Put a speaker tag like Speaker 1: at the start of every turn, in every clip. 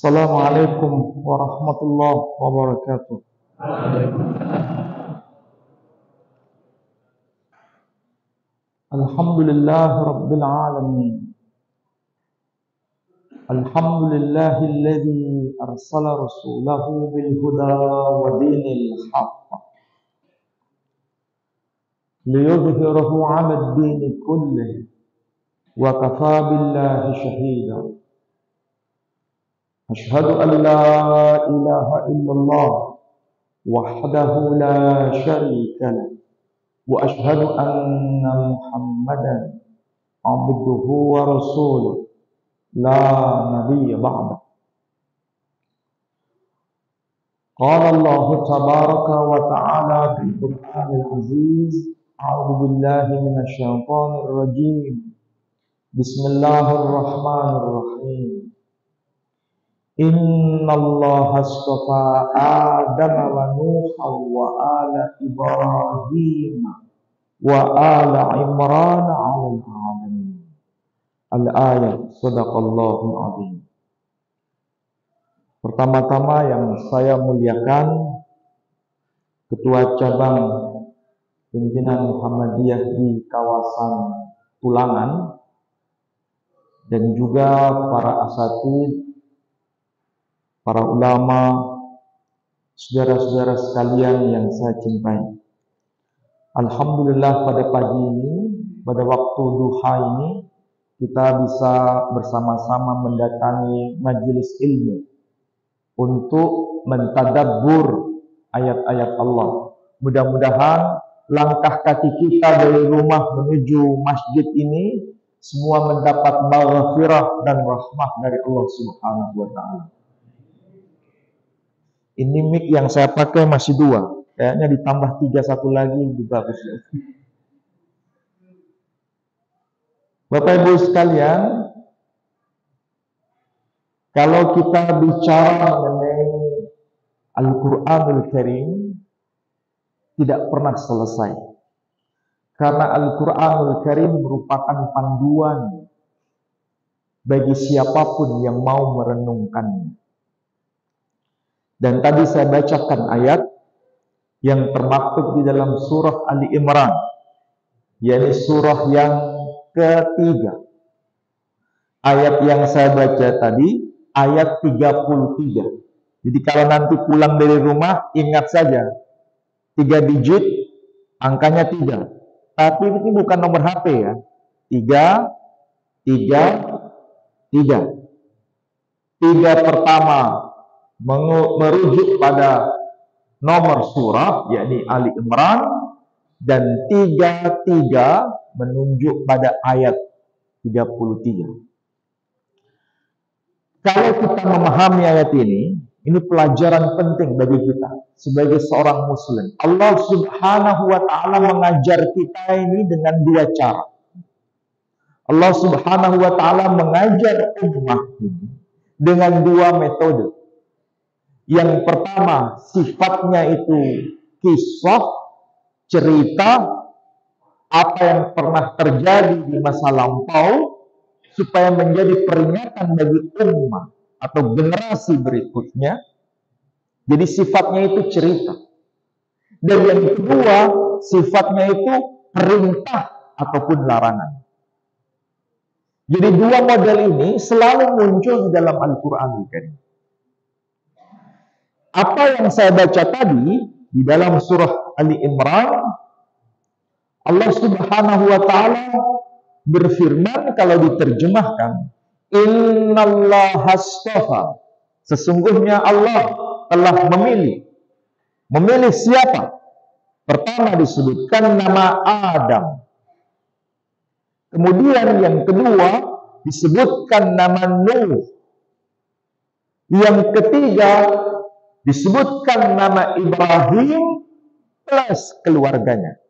Speaker 1: Assalamualaikum warahmatullahi wabarakatuh. Alhamdulillah rabbil alamin. Alhamdulillahilladzi arsala rasulahu bil huda wa dinil haqq liyudhhirahu 'ala ad-dini kullih wa kafaa billahi shahida. Asyhadu an la ilaha illallah wahdahu la syarika lah wa asyhadu anna Muhammadan abduhu wa rasuluh la nabiyya ba'da. Qala Allah tabaraka wa ta'ala fil Qur'anil Aziz, a'udzu billahi minasy syaithanir rajim. Bismillahirrahmanirrahim. Innallaha astafa Adama wa Nuha wa ala Ibrahim wa ala Imran 'alal 'alamin. Al-ayat. Shadaqallahul azim. Pertama-tama yang saya muliakan Ketua Cabang Pimpinan Muhammadiyah di kawasan Tulangan dan juga para asatidz, para ulama, saudara-saudara sekalian yang saya cintai. Alhamdulillah pada pagi ini, pada waktu duha ini, kita bisa bersama-sama mendatangi majelis ilmu untuk mentadabbur ayat-ayat Allah. Mudah-mudahan langkah kaki kita dari rumah menuju masjid ini semua mendapat maghfirah dan rahmah dari Allah Subhanahu wa taala. Ini mic yang saya pakai masih 2. Kayaknya ditambah 3 satu lagi lebih bagus. Bapak Ibu sekalian, kalau kita bicara mengenai Al-Qur'anul Karim tidak pernah selesai. Karena Al-Qur'anul Karim merupakan panduan bagi siapapun yang mau merenungkannya. Dan tadi saya bacakan ayat yang termaktub di dalam surah Ali Imran, yakni surah yang ketiga. Ayat yang saya baca tadi, ayat 33. Jadi kalau nanti pulang dari rumah, ingat saja, 3 digit, angkanya 3. Tapi ini bukan nomor HP ya. 3, 3, 3. 3 pertama merujuk pada nomor surah, yakni Ali Imran, dan 33 menunjuk pada ayat 33. Kalau kita memahami ayat ini pelajaran penting bagi kita sebagai seorang muslim. Allah Subhanahu wa ta'ala mengajar kita ini dengan 2 cara. Allah Subhanahu wa ta'ala mengajar ummah ini dengan 2 metode. Yang pertama, sifatnya itu kisah, cerita, apa yang pernah terjadi di masa lampau, supaya menjadi peringatan bagi ummah atau generasi berikutnya. Jadi sifatnya itu cerita. Dan yang kedua, sifatnya itu perintah ataupun larangan. Jadi 2 model ini selalu muncul di dalam Al-Qur'an Karim. Apa yang saya baca tadi di dalam surah Ali Imran, Allah Subhanahu wa ta'ala berfirman, kalau diterjemahkan, Innallaha astafa, sesungguhnya Allah telah memilih. Memilih siapa? Pertama disebutkan nama Adam. Kemudian yang kedua disebutkan nama Nuh. Yang ketiga disebutkan nama Ibrahim plus keluarganya.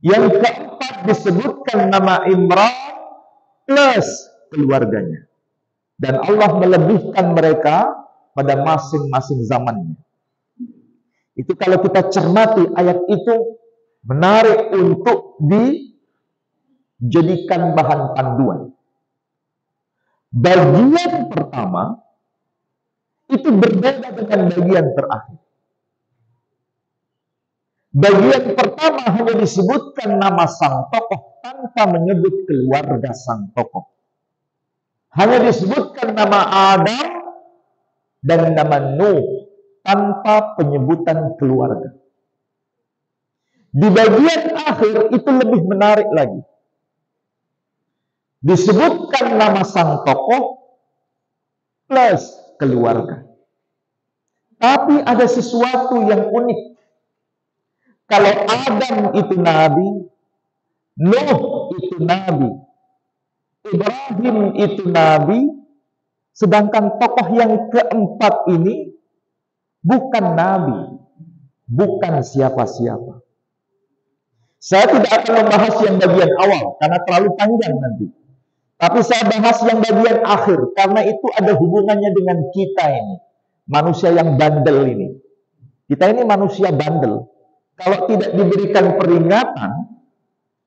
Speaker 1: Yang keempat disebutkan nama Imran plus keluarganya. Dan Allah melebihkan mereka pada masing-masing zamannya. Itu kalau kita cermati ayat itu menarik untuk dijadikan bahan panduan. Bagian pertama Itu berbeda dengan bagian terakhir. Bagian pertama hanya disebutkan nama sang tokoh tanpa menyebut keluarga sang tokoh. Hanya disebutkan nama Adam dan nama Nuh tanpa penyebutan keluarga. Di bagian akhir itu lebih menarik lagi. Disebutkan nama sang tokoh plus keluarga. Tapi ada sesuatu yang unik. Kalau Adam itu nabi, Nuh itu nabi, Ibrahim itu nabi, sedangkan tokoh yang keempat ini bukan nabi, bukan siapa-siapa. Saya tidak akan membahas yang bagian awal karena terlalu panjang nanti. Tapi saya bahas yang bagian akhir karena itu ada hubungannya dengan kita ini, manusia yang bandel ini. Kita ini manusia bandel. Kalau tidak diberikan peringatan,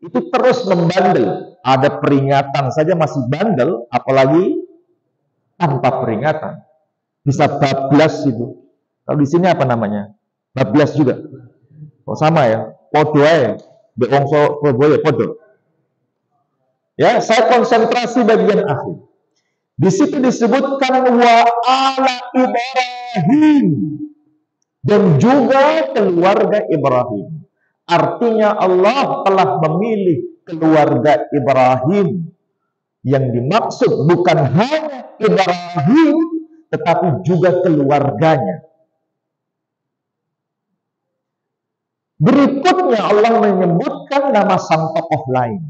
Speaker 1: itu terus membandel. Ada peringatan saja masih bandel, apalagi tanpa peringatan. Bisa bablas itu. Kalau di sini apa namanya? Bablas juga. Oh, sama ya. Podo ya. Beongso Surabaya podo. Ya, saya konsentrasi bagian akhir. Di situ disebutkan wa ala Ibrahim dan juga keluarga Ibrahim. Artinya Allah telah memilih keluarga Ibrahim. Yang dimaksud bukan hanya Ibrahim, tetapi juga keluarganya. Berikutnya Allah menyebutkan nama sang tokoh lain,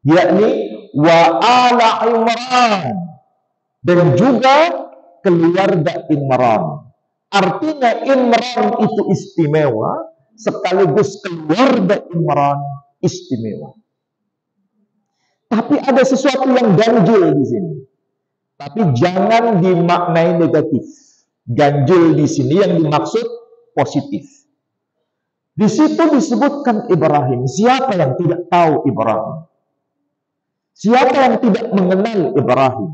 Speaker 1: yakni wa ala Imran dan juga keluarga Imran. Artinya Imran itu istimewa, sekaligus keluarga Imran istimewa. Tapi ada sesuatu yang ganjil di sini. Tapi jangan dimaknai negatif. Ganjil di sini yang dimaksud positif. Di situ disebutkan Ibrahim. Siapa yang tidak tahu Ibrahim? Siapa yang tidak mengenal Ibrahim?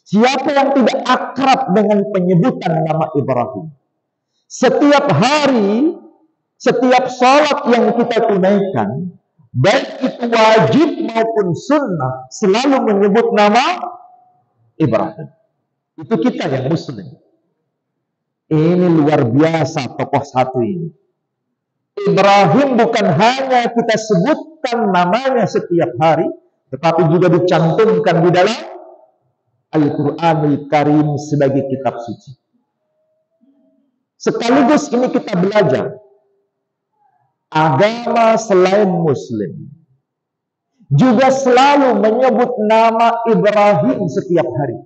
Speaker 1: Siapa yang tidak akrab dengan penyebutan nama Ibrahim? Setiap hari, setiap sholat yang kita tunaikan, baik itu wajib maupun sunnah, selalu menyebut nama Ibrahim. Itu kita yang muslim. Ini luar biasa tokoh satu ini. Ibrahim bukan hanya kita sebutkan namanya setiap hari, tetapi juga dicantumkan di dalam Al-Quranul Karim sebagai kitab suci. Sekaligus ini kita belajar agama selain Muslim juga selalu menyebut nama Ibrahim setiap hari.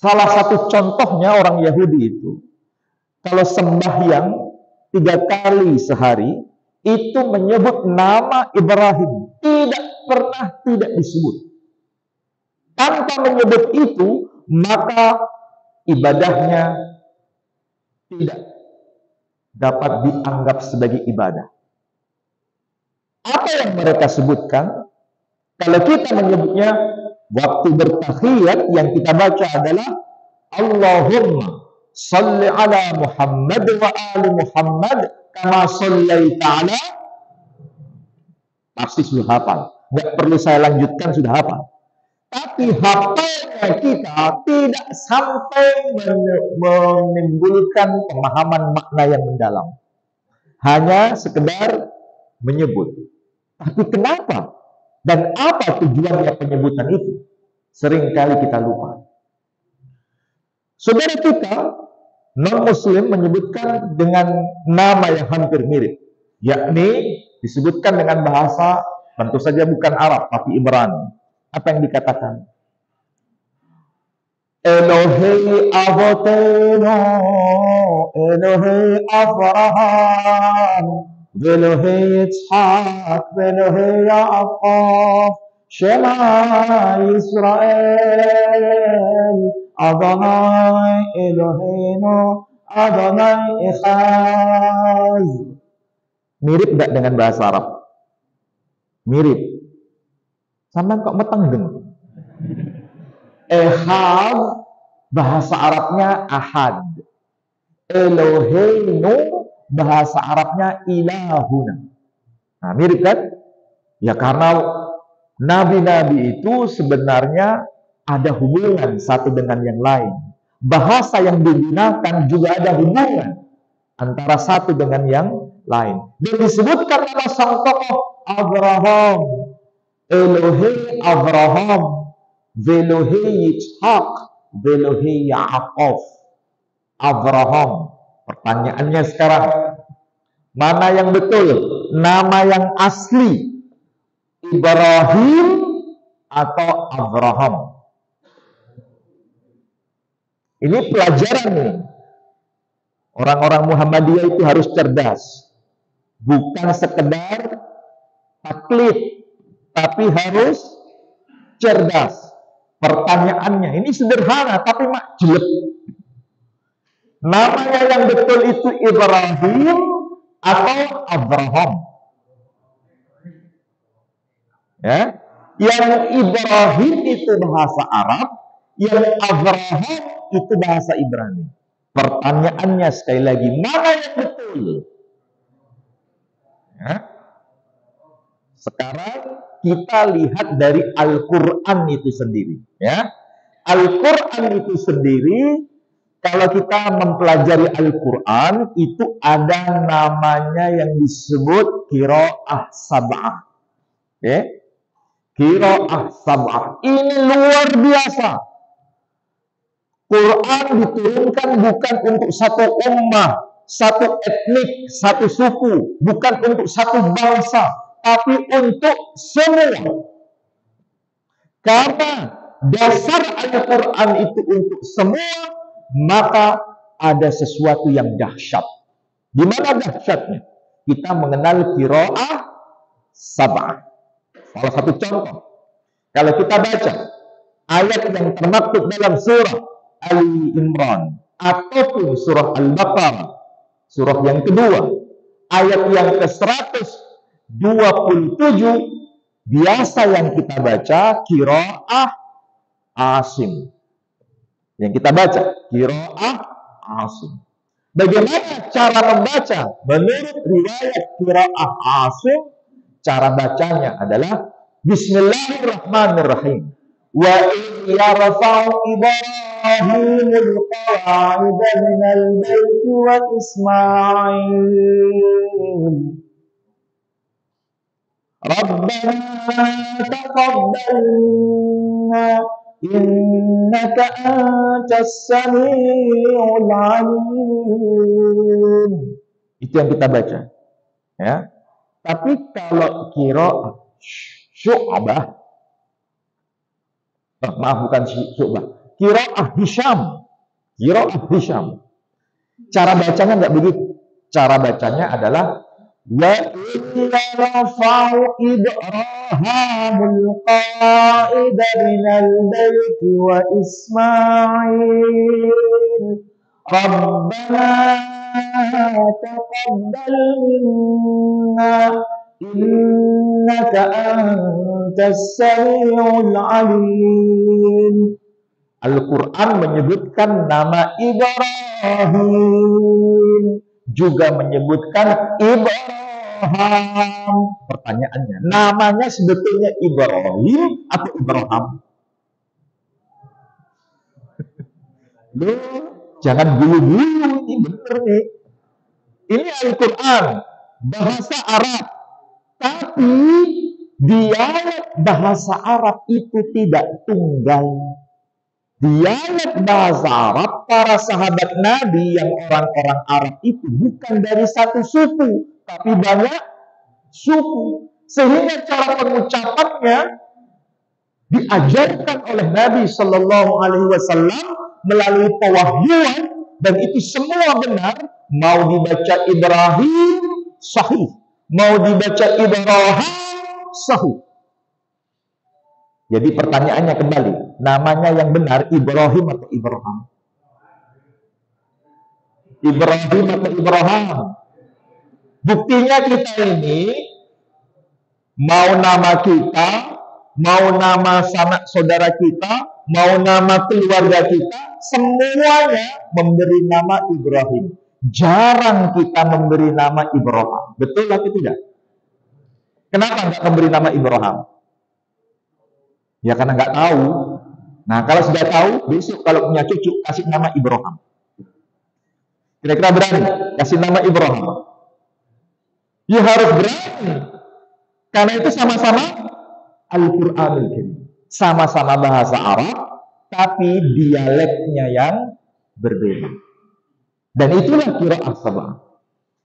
Speaker 1: Salah satu contohnya orang Yahudi itu, kalau sembahyang 3 kali sehari, itu menyebut nama Ibrahim. Tidak pernah tidak disebut. Tanpa menyebut itu, maka ibadahnya tidak dapat dianggap sebagai ibadah. Apa yang mereka sebutkan? Kalau kita menyebutnya, waktu bertahiyat yang kita baca adalah Allahumma salli ala Muhammad wa ali Muhammad kama sallaita ala. Pasti sudah hafal. Nggak perlu saya lanjutkan, sudah hafal. Tapi hafalnya kita tidak sampai menimbulkan pemahaman makna yang mendalam. Hanya sekedar menyebut. Tapi kenapa? Dan apa tujuannya penyebutan itu? Seringkali kita lupa. Saudara kita, non-muslim menyebutkan dengan nama yang hampir mirip. Yakni disebutkan dengan bahasa, tentu saja bukan Arab, tapi Ibrani. Apa yang dikatakan? Elohei Avoteno, Elohei Abraham, Elohei Yitzhak, Elohei Yaakov, Shema Yisrael, Adonai Eloheinu, Adonai Echad. Mirip nggak dengan bahasa Arab? Mirip. Sampai kok metenggen. Echad bahasa Arabnya ahad. Eloheinu, bahasa Arabnya ilahuna. Nah, mirip kan? Ya karena nabi-nabi itu sebenarnya ada hubungan satu dengan yang lain. Bahasa yang digunakan juga ada hubungan antara satu dengan yang lain. Dan disebutkan nama sang tokoh Abraham, Elohe Abraham, Velohe Yitzhak, Velohe Yaakov. Abraham. Pertanyaannya sekarang, mana yang betul? Nama yang asli Ibrahim atau Abraham? Ini pelajaran nih. Orang-orang Muhammadiyah itu harus cerdas. Bukan sekedar taklid, tapi harus cerdas. Pertanyaannya, ini sederhana tapi mak jelek. Namanya yang betul itu Ibrahim atau Abraham? Ya, yang Ibrahim itu bahasa Arab, yang Abraham itu bahasa Ibrani. Pertanyaannya sekali lagi, mana yang betul? Ya. Sekarang kita lihat dari Al-Quran itu sendiri. Ya, Al-Quran itu sendiri, kalau kita mempelajari Al-Quran, itu ada namanya yang disebut qiraah sab'ah. Ya. Qiraah sab'ah. Ini luar biasa. Quran diturunkan bukan untuk satu ummah, satu etnik, satu suku, bukan untuk satu bangsa, tapi untuk semua. Karena dasar Al-Quran itu untuk semua, maka ada sesuatu yang dahsyat. Di mana dahsyatnya? Kita mengenal qiraah sab'ah. Salah satu contoh, kalau kita baca ayat yang termaktub dalam surah Ali Imran ataupun surah Al-Baqarah, surah yang kedua, ayat yang ke-127, biasa yang kita baca qiraah Asim. Yang kita baca qiraah Asim. Bagaimana cara membaca? Menurut riwayat qiraah Asim, cara bacanya adalah Bismillahirrahmanirrahim. Wa yarfa'u Ibrahimul qawa'ida minal baiti wa Ismail. Rabbana taqabbal minna innaka antas samiul alim. Itu yang kita baca. Ya. Tapi kalau qiraah Syu'bah, maaf bukan Syu'bah, qiraah Hisham. Qiraah Hisham. Cara bacanya enggak begitu. Cara bacanya adalah wa inna rafa'u Ibrahimul qa'ida minal baiti wa Ismail. Rabbana taqabbal minna innaka antas samiul alim. Al-Quran menyebutkan nama Ibrahim, juga menyebutkan Ibrahim. Pertanyaannya, namanya sebetulnya Ibrahim atau Ibrahim? Loh, jangan bulu-bulu, ini bener nih. Ini Al-Quran, bahasa Arab. Tapi dialek bahasa Arab itu tidak tunggal. Dialek bahasa Arab, para sahabat Nabi yang orang-orang Arab itu bukan dari satu suku, tapi banyak suku. Sehingga cara pengucapannya diajarkan oleh Nabi Shallallahu Alaihi Wasallam melalui pewahyuan, dan itu semua benar. Mau dibaca Ibrahim sahih, mau dibaca Ibrahim sahih. Jadi pertanyaannya kembali, namanya yang benar Ibrahim atau Ibrahim? Ibrahim atau Ibrahim? Buktinya kita ini mau nama kita mau nama sanak saudara kita, mau nama keluarga kita, semuanya memberi nama Ibrahim. Jarang kita memberi nama Ibrahim. Betul atau tidak? Kenapa nggak memberi nama Ibrahim? Ya karena nggak tahu. Nah kalau sudah tahu, besok kalau punya cucu kasih nama Ibrahim. Kira-kira berani kasih nama Ibrahim? Ya harus berani. Karena itu sama-sama Al-Qur'anul Karim. Sama-sama bahasa Arab, tapi dialeknya yang berbeda. Dan itulah qiraah sab'ah.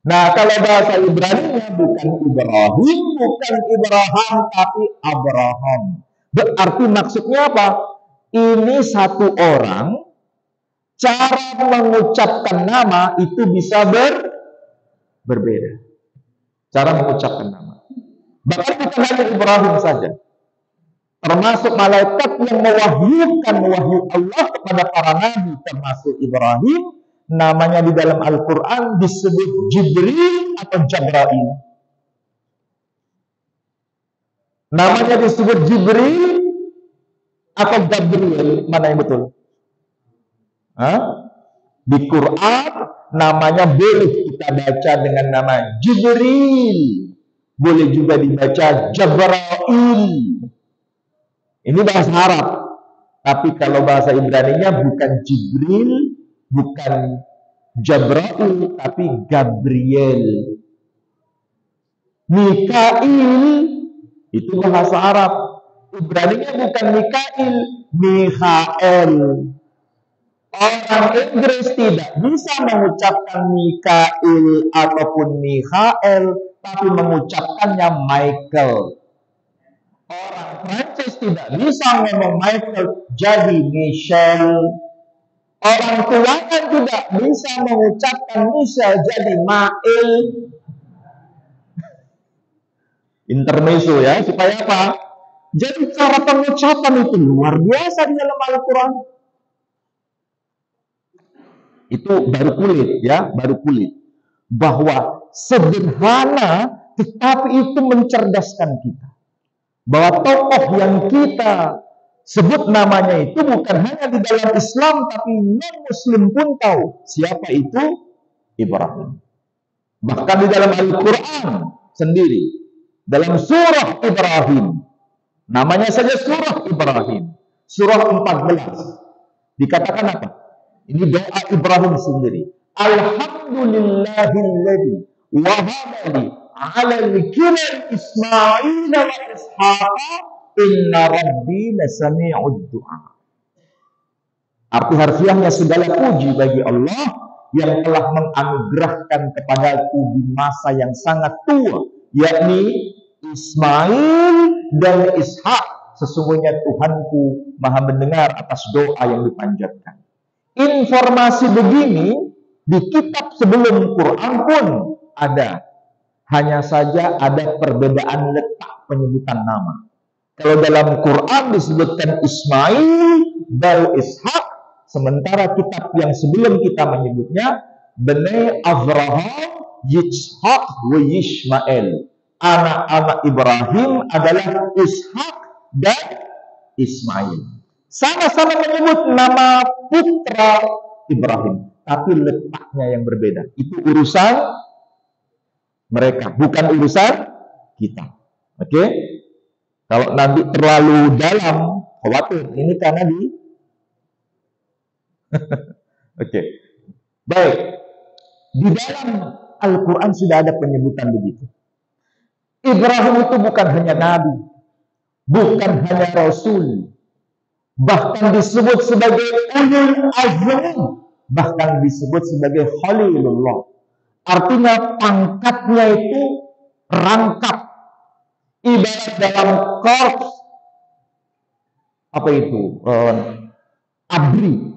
Speaker 1: Nah, kalau bahasa Ibrani-nya bukan Ibrahim, bukan Ibrahim, tapi Abraham. Berarti maksudnya apa? Ini satu orang, cara mengucapkan nama itu bisa berbeda. Cara mengucapkan nama. Bahkan bukan hanya Ibrahim saja. Termasuk malaikat yang mewahyukan wahyu Allah kepada para nabi, termasuk Ibrahim, namanya di dalam Al-Quran disebut Jibril atau Jabrail. Namanya disebut Jibril atau Gabriel, mana yang betul? Di Quran namanya boleh kita baca dengan nama Jibril, boleh juga dibaca Jabrail. Ini bahasa Arab, tapi kalau bahasa Ibrani-nya bukan Jibril, bukan Jabrail, tapi Gabriel. Mikail itu bahasa Arab. Ibrani-nya bukan Mikail, Mikhael. Orang Inggris tidak bisa mengucapkan Mikail ataupun Mikhael, tapi mengucapkannya Michael. Orang Prancis tidak bisa ngomong Michael, jadi Michel. Orang tuanya tidak bisa mengucapkan Michel, jadi Mail. Intermezzo ya, supaya apa? Jadi cara pengucapan itu luar biasa di dalam Al-Quran. Itu baru kulit ya, baru kulit. Bahwa sederhana, tetapi itu mencerdaskan kita. Bahwa tokoh yang kita sebut namanya itu bukan hanya di dalam Islam, tapi non-Muslim pun tahu siapa itu Ibrahim. Bahkan di dalam Al-Quran sendiri, dalam surah Ibrahim, namanya saja surah Ibrahim, surah 14, dikatakan apa? Ini doa Ibrahim sendiri. Alhamdulillahilladzi wahabali ala al-kibar Ismail wa Ishaq, inna rabbi lasami'ud du'a. Arti harfiahnya, segala puji bagi Allah yang telah menganugerahkan kepadaku di masa yang sangat tua, yakni Ismail dan Ishak. Sesungguhnya Tuhanku maha mendengar atas doa yang dipanjatkan. Informasi begini di kitab sebelum Quran pun ada. Hanya saja ada perbedaan letak penyebutan nama. Kalau dalam Quran disebutkan Ismail dan Ishak, sementara kitab yang sebelum kita menyebutnya Bani Abraham, Yitzhak, wa Yishmael. Anak-anak Ibrahim adalah Ishak dan Ismail. Sama-sama menyebut nama putra Ibrahim, tapi letaknya yang berbeda. Itu urusan mereka, bukan urusan kita. Oke? Kalau nanti terlalu dalam, khawatir. Ini karena di Oke. Baik. Di dalam Al-Quran sudah ada penyebutan begitu. Ibrahim itu bukan hanya nabi, bukan hanya rasul, bahkan disebut sebagai ulul azmi, bahkan disebut sebagai Khalilullah. Artinya pangkatnya itu rangkap, ibarat dalam korps apa itu abri,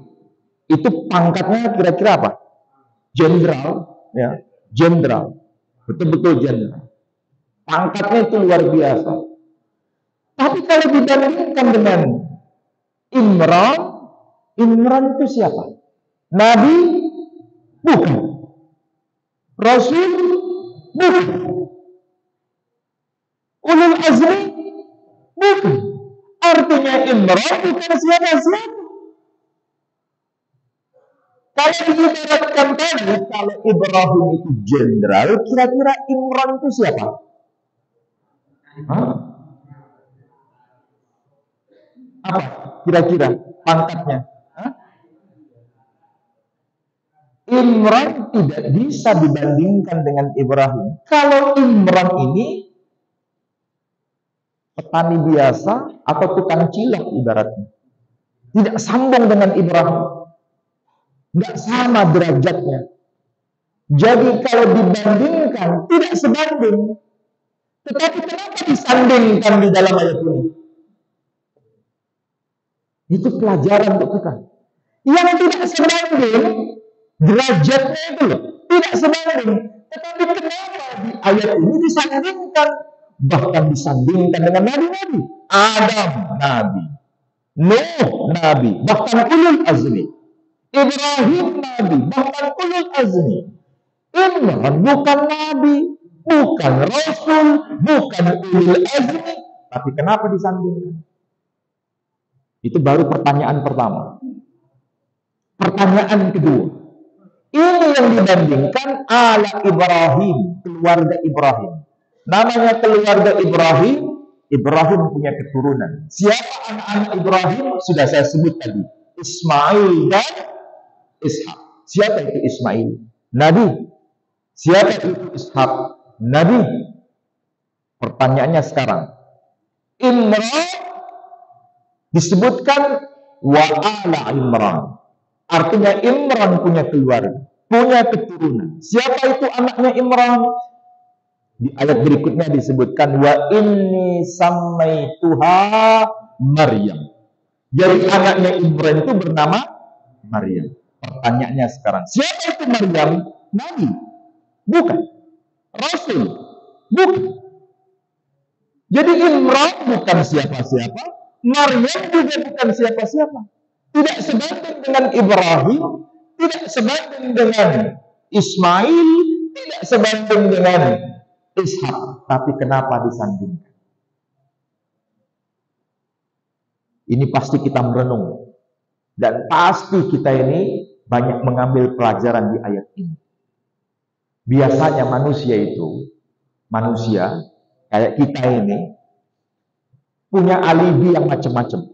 Speaker 1: itu pangkatnya kira-kira apa? Jenderal, ya, jenderal, betul-betul jenderal. Pangkatnya itu luar biasa. Tapi kalau dibandingkan dengan Imran, Imran itu siapa? Nabi? Bukan. Rasul? Bukan. Ulul azmi? Bukan. punya Imran bukan siapa-siapa. Kalau diibaratkan tadi, kalau Ibrahim itu jenderal, kira-kira Imran itu siapa? Hah? Apa kira-kira pangkatnya? Hah? Imran tidak bisa dibandingkan dengan Ibrahim. Kalau Imran ini petani biasa atau tukang cilok ibaratnya. Tidak sambung dengan Ibrahim. Nggak sama derajatnya. Jadi kalau dibandingkan, tidak sebanding. Tetapi kenapa disandingkan di dalam ayat ini? Itu pelajaran untuk kita. Yang tidak sebanding, derajatnya itu loh, tidak sebanding. Tetapi kenapa di ayat ini disandingkan? Bahkan disandingkan dengan nabi-nabi. Adam, nabi. Nuh, nabi. Bahkan ulul azmi. Ibrahim, nabi. Bahkan ulul azmi. Imran bukan nabi, bukan rasul, bukan ulul azmi. Tapi kenapa disandingkan? Itu baru pertanyaan pertama. Pertanyaan kedua. Ini yang dibandingkan ala Ibrahim, keluarga Ibrahim. Namanya keluarga Ibrahim, Ibrahim punya keturunan. Siapa anak-anak Ibrahim? Sudah saya sebut tadi. Ismail dan Ishak. Siapa itu Ismail? Nabi. Siapa itu Ishak? Nabi. Pertanyaannya sekarang. Imran disebutkan wa ala Imran. Artinya Imran punya keluarga, punya keturunan. Siapa itu anaknya Imran? Di ayat berikutnya disebutkan wa inni sammaituha Maryam. Jadi anaknya Imran itu bernama Maryam. Pertanyaannya sekarang, siapa itu Maryam? Nabi? Bukan. Rasul? Bukan. Jadi Imran bukan siapa-siapa, Maryam juga bukan siapa-siapa. Tidak sebanding dengan Ibrahim, tidak sebanding dengan Ismail, tidak sebanding dengan Ishak. Tapi kenapa disandingkan? Ini pasti kita merenung. Dan pasti kita ini banyak mengambil pelajaran di ayat ini. Biasanya manusia kayak kita ini, punya alibi yang macam-macam.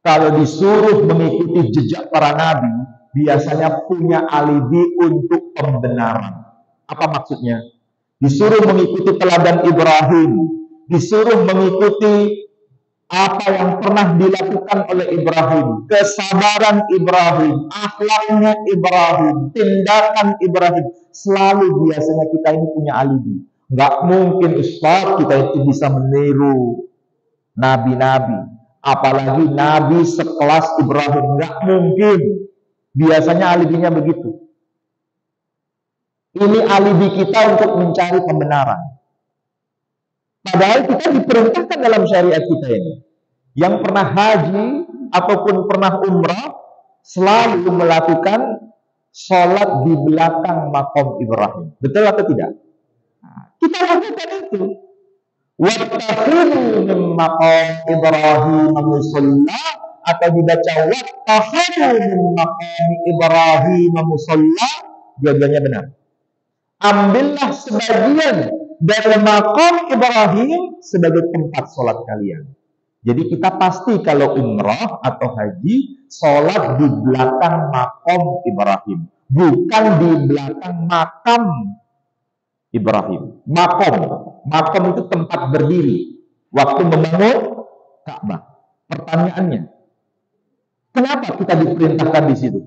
Speaker 1: Kalau disuruh mengikuti jejak para nabi, biasanya punya alibi untuk pembenaran. Apa maksudnya? Disuruh mengikuti teladan Ibrahim, disuruh mengikuti apa yang pernah dilakukan oleh Ibrahim, kesabaran Ibrahim, akhlaknya Ibrahim, tindakan Ibrahim. Selalu biasanya kita ini punya alibi. Nggak mungkin Ustaz kita itu bisa meniru nabi-nabi. Apalagi nabi sekelas Ibrahim. Nggak mungkin. Biasanya alibinya begitu. Ini alibi kita untuk mencari pembenaran. Padahal kita diperintahkan dalam syariat kita ini. Yang pernah haji ataupun pernah umrah selalu melakukan sholat di belakang makam Ibrahim. Betul atau tidak? Kita lakukan itu. Wattakhidhu min maqam Ibrahim musalla, atau dibaca wattakhidhu min maqam Ibrahim musalla, dua-duanya benar. Ambillah sebagian dari maqam Ibrahim sebagai tempat sholat kalian. Jadi kita pasti kalau umrah atau haji sholat di belakang maqam Ibrahim, bukan di belakang makam Ibrahim. Makom itu tempat berdiri waktu membangun Ka'bah. Pertanyaannya, kenapa kita diperintahkan di situ?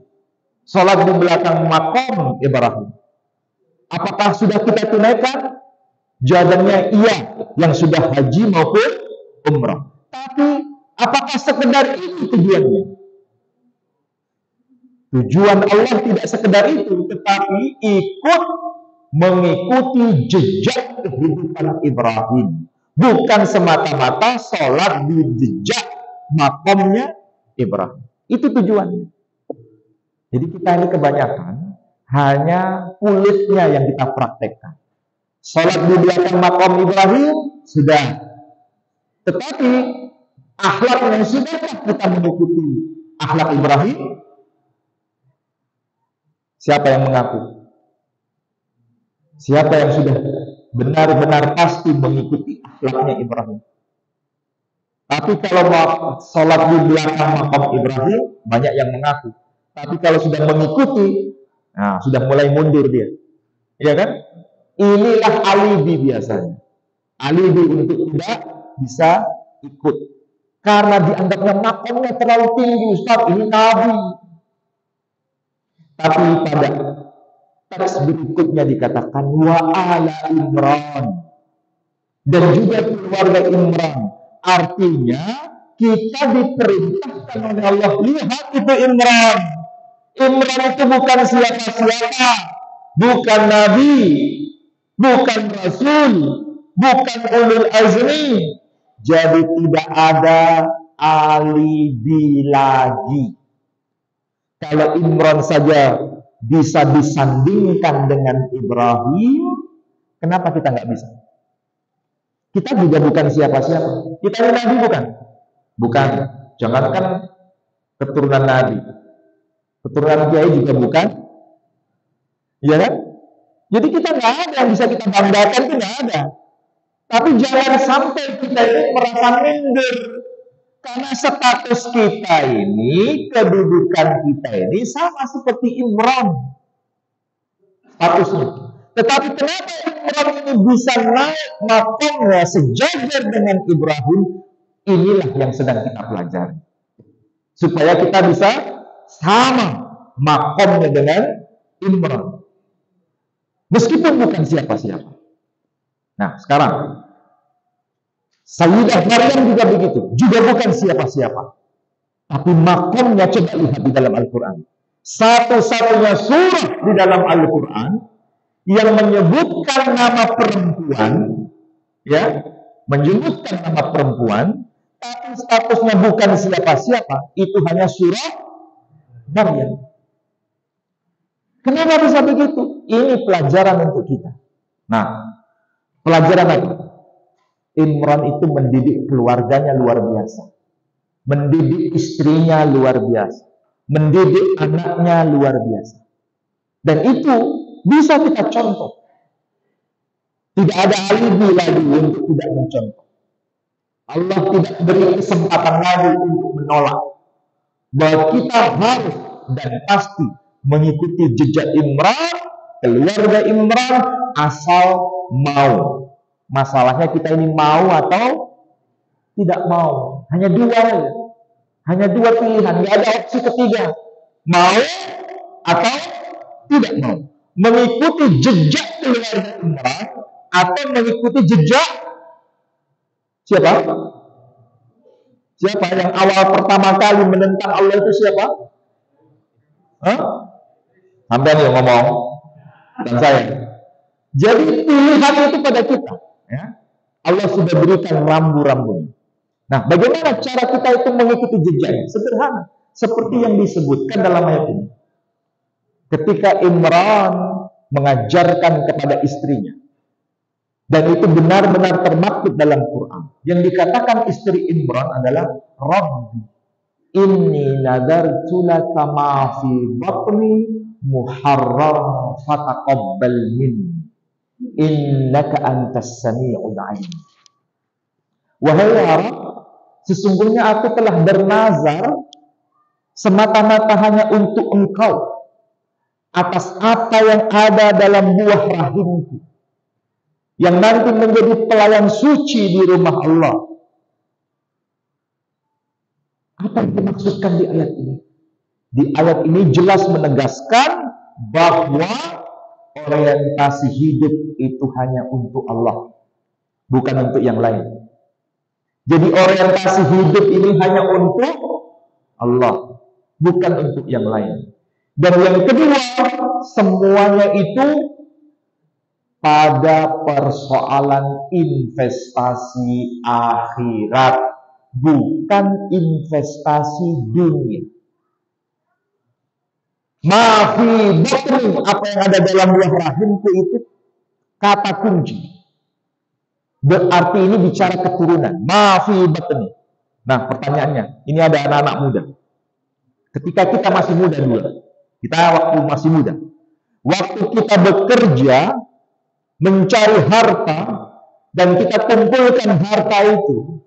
Speaker 1: Salat di belakang makom Ibrahim. Apakah sudah kita tunaikan? Jawabannya iya, yang sudah haji maupun umrah. Tapi apakah sekedar itu tujuannya? Tujuan Allah tidak sekedar itu, tetapi ikut mengikuti jejak kehidupan Ibrahim. Bukan semata-mata sholat di jejak makomnya Ibrahim. Itu tujuannya. Jadi kita ini kebanyakan hanya kulitnya yang kita praktekkan. Sholat di belakang makom Ibrahim sudah. Tetapi Akhlak yang sudahkah kita mengikuti akhlak Ibrahim? Siapa yang mengaku? Siapa yang sudah benar-benar pasti mengikuti akhlaknya Ibrahim? Tapi kalau mau sholat di belakang makam Ibrahim, banyak yang mengaku. Tapi kalau sudah mengikuti, nah, sudah mulai mundur dia. Iya kan? Inilah alibi biasanya. Alibi untuk tidak bisa ikut. Karena dianggapnya makamnya terlalu tinggi, Ustaz, ini Nabi. Tapi pada teks berikutnya dikatakan wa ala Imran, dan juga keluarga Imran. Artinya kita diperintahkan oleh Allah, lihat itu Imran. Imran itu bukan siapa-siapa, bukan Nabi, bukan Rasul, bukan ulul azmi. Jadi tidak ada alibi lagi. Kalau Imran saja bisa disandingkan dengan Ibrahim, kenapa kita nggak bisa? Kita juga bukan siapa-siapa. Kita ini Nabi bukan? Bukan. Jangankan keturunan Nabi, keturunan Kiai juga bukan. Iya kan? Jadi kita nggak ada yang bisa kita banggakan, itu nggak ada. Tapi jangan sampai kita ini merasa minder. Karena status kita ini, kedudukan kita ini sama seperti Imran statusnya. Tetapi kenapa Imran ini bisa naik makamnya sejajar dengan Ibrahim? Inilah yang sedang kita pelajari. Supaya kita bisa sama makamnya dengan Imran. Meskipun bukan siapa-siapa. Nah, sekarang Sayyidah Maryam juga begitu, juga bukan siapa-siapa. Tapi makamnya coba lihat di dalam Al-Quran. Satu-satunya surah di dalam Al-Quran yang menyebutkan nama perempuan, ya, menyebutkan nama perempuan, tapi statusnya bukan siapa-siapa, itu hanya surah Maryam. Kenapa bisa begitu? Ini pelajaran untuk kita. Nah, pelajaran apa? Imran itu mendidik keluarganya luar biasa, mendidik istrinya luar biasa, mendidik anaknya luar biasa. Dan itu bisa kita contoh. Tidak ada alibi lagi untuk tidak mencontoh. Allah tidak beri kesempatan lagi untuk menolak. Bahwa kita harus dan pasti mengikuti jejak Imran, keluarga Imran, asal mau. Masalahnya kita ini mau atau tidak mau. Hanya dua, hanya dua pilihan. Tidak ada opsi ketiga. Mau atau tidak mau. Mengikuti jejak keluarga Imran atau mengikuti jejak siapa? Siapa yang awal pertama kali menentang Allah itu siapa? Hah? Sampai nih ngomong, bukan saya. Jadi pilihan itu pada kita. Ya. Allah sudah berikan rambu-rambunya. Nah, bagaimana cara kita itu mengikuti jejaknya? Sederhana, seperti yang disebutkan dalam ayat ini. Ketika Imran mengajarkan kepada istrinya, dan itu benar-benar termaktub dalam Quran. Yang dikatakan istri Imran adalah Rabbi, inni nadartu laka ma fi batni muharrar fataqabbal minni innaka antas sami'ul alim. Wahai Rabb, sesungguhnya aku telah bernazar semata-mata hanya untuk Engkau atas apa yang ada dalam buah rahimku, yang nanti menjadi pelayan suci di rumah Allah. Apa yang dimaksudkan di ayat ini? Di ayat ini jelas menegaskan bahwa orientasi hidup itu hanya untuk Allah, bukan untuk yang lain. Jadi orientasi hidup ini hanya untuk Allah, bukan untuk yang lain. Dan yang kedua, semuanya itu pada persoalan investasi akhirat, bukan investasi dunia. Mafi batni, apa yang ada dalam buah rahimku itu kata kunci. Berarti ini bicara keturunan. Mafi batni. Nah, pertanyaannya, ini ada anak-anak muda. Ketika kita masih muda dulu, kita waktu masih muda, waktu kita bekerja, mencari harta, dan kita kumpulkan harta itu,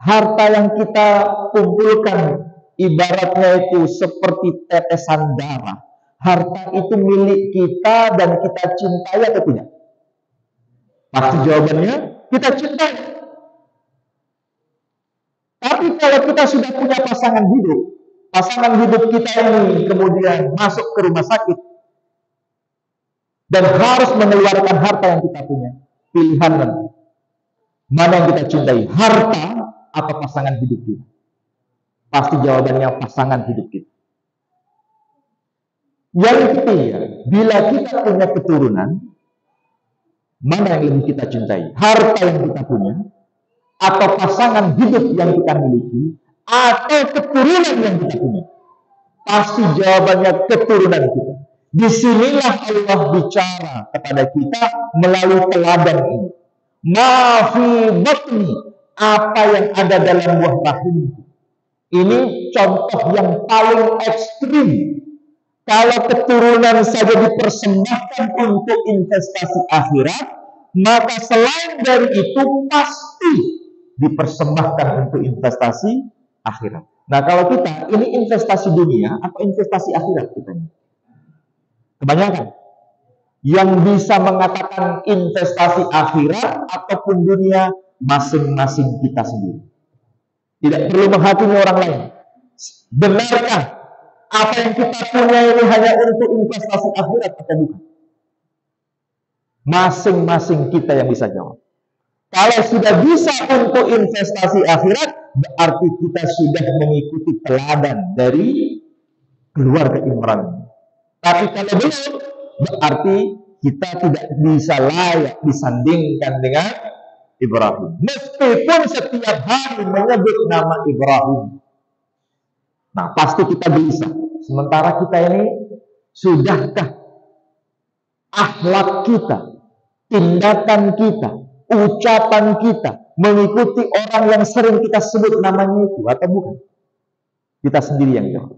Speaker 1: harta yang kita kumpulkan ibaratnya itu seperti tetesan darah. Harta itu milik kita dan kita cintai atau tidak? Pasti jawabannya kita cintai. Tapi kalau kita sudah punya pasangan hidup kita ini kemudian masuk ke rumah sakit dan harus mengeluarkan harta yang kita punya, pilihan mana yang kita cintai, harta atau pasangan hidup kita? Pasti jawabannya pasangan hidup kita. Yang ketiga, bila kita punya keturunan, mana yang lebih kita cintai? Harta yang kita punya, atau pasangan hidup yang kita miliki, atau keturunan yang kita punya? Pasti jawabannya keturunan kita. Disinilah Allah bicara kepada kita melalui teladan ini. Ma fi batni, apa yang ada dalam buah rahimku. Ini contoh yang paling ekstrim. Kalau keturunan saja dipersembahkan untuk investasi akhirat, maka selain dari itu pasti dipersembahkan untuk investasi akhirat. Nah, kalau kita, ini investasi dunia atau investasi akhirat kita ini? Kebanyakan yang bisa mengatakan investasi akhirat ataupun dunia, masing-masing kita sendiri. Tidak perlu menghakimi orang lain. Benarkah apa yang kita punya ini hanya untuk investasi akhirat atau bukan? Masing-masing kita yang bisa jawab. Kalau sudah bisa untuk investasi akhirat, berarti kita sudah mengikuti teladan dari keluarga Imran. Tapi kalau belum, berarti kita tidak bisa layak disandingkan dengan Ibrahim. Meskipun setiap hari menyebut nama Ibrahim. Nah, pasti kita bisa. Sementara kita ini, sudahkah akhlak kita, tindakan kita, ucapan kita mengikuti orang yang sering kita sebut namanya itu atau bukan? Kita sendiri yang jawab.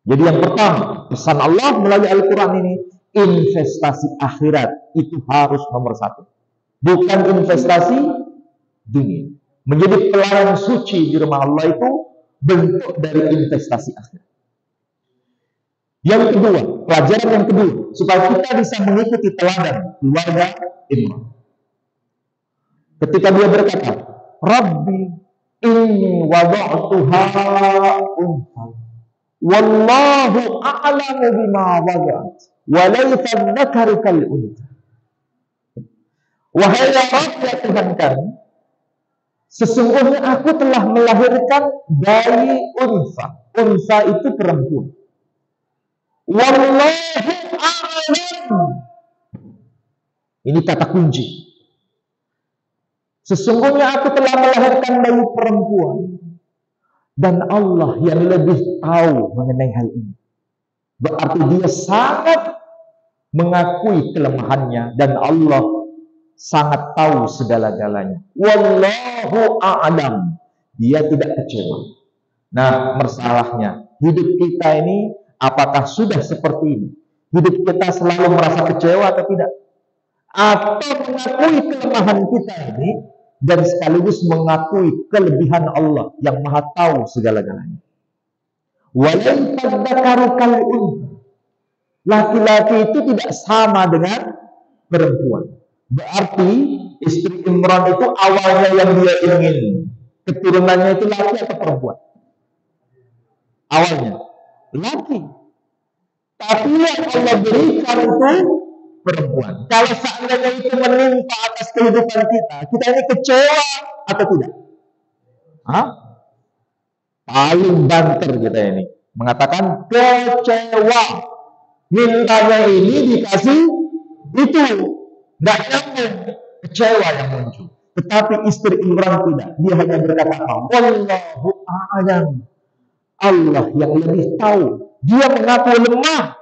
Speaker 1: Jadi yang pertama, pesan Allah melalui Al-Quran ini, investasi akhirat itu harus nomor satu. Bukan investasi dunia. Menjadi pelayan suci di rumah Allah itu bentuk dari investasi akhirat. Yang kedua, pelajaran yang kedua, supaya kita bisa mengikuti teladan keluarga Imran. Ketika dia berkata, Rabbi inni wada'tuha untha, wallahu a'lamu bima wada'at, walaysa dzakaru kal untha. Wahai Rabb, ya Tuhan kami, sesungguhnya aku telah melahirkan bayi unsa. Unsa itu perempuan. Wallahu a'lam. Ini kata kunci. Sesungguhnya aku telah melahirkan bayi perempuan. Dan Allah yang lebih tahu mengenai hal ini. Berarti dia sangat mengakui kelemahannya. Dan Allah sangat tahu segala-galanya. Wallahu a'lam. Dia tidak kecewa. Nah, masalahnya, hidup kita ini apakah sudah seperti ini? Hidup kita selalu merasa kecewa atau tidak? Atau mengakui kelemahan kita ini dan sekaligus mengakui kelebihan Allah yang Maha tahu segala-galanya. Walaysa dzakaru kal untha. Laki-laki itu tidak sama dengan perempuan. Berarti istri Imran itu awalnya yang dia ingin keturunannya itu laki atau perempuan? Awalnya laki. Tapi yang Allah berikan itu perempuan. Kalau seandainya itu menimpa atas kehidupan kita, kita ini kecewa atau tidak? Hah? Paling banter kita ini mengatakan kecewa. Mintanya ini dikasih itu. Tidak nyambung, kecewa yang muncul. Tetapi istri Imran tidak. Dia hanya berkata, Wallahu a'lam. Allah yang lebih tahu. Dia mengaku lemah.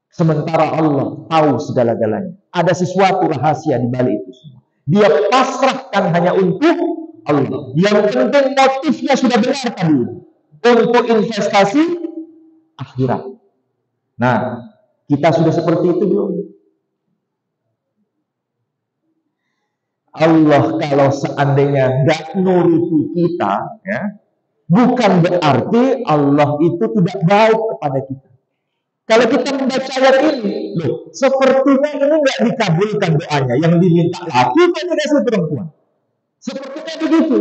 Speaker 1: Sementara Allah tahu segala-galanya. Ada sesuatu rahasia di balik itu semua. Dia pasrahkan hanya untuk Allah. Yang penting motifnya sudah benar tadi. Untuk investasi akhirat. Nah, kita sudah seperti itu belum? Allah kalau seandainya nggak nuruti kita, ya, bukan berarti Allah itu tidak baik kepada kita. Kalau kita membaca ayat ini, loh, sepertinya ini nggak dikabulkan doanya. Yang diminta laki kok dikasih perempuan. Sepertinya begitu.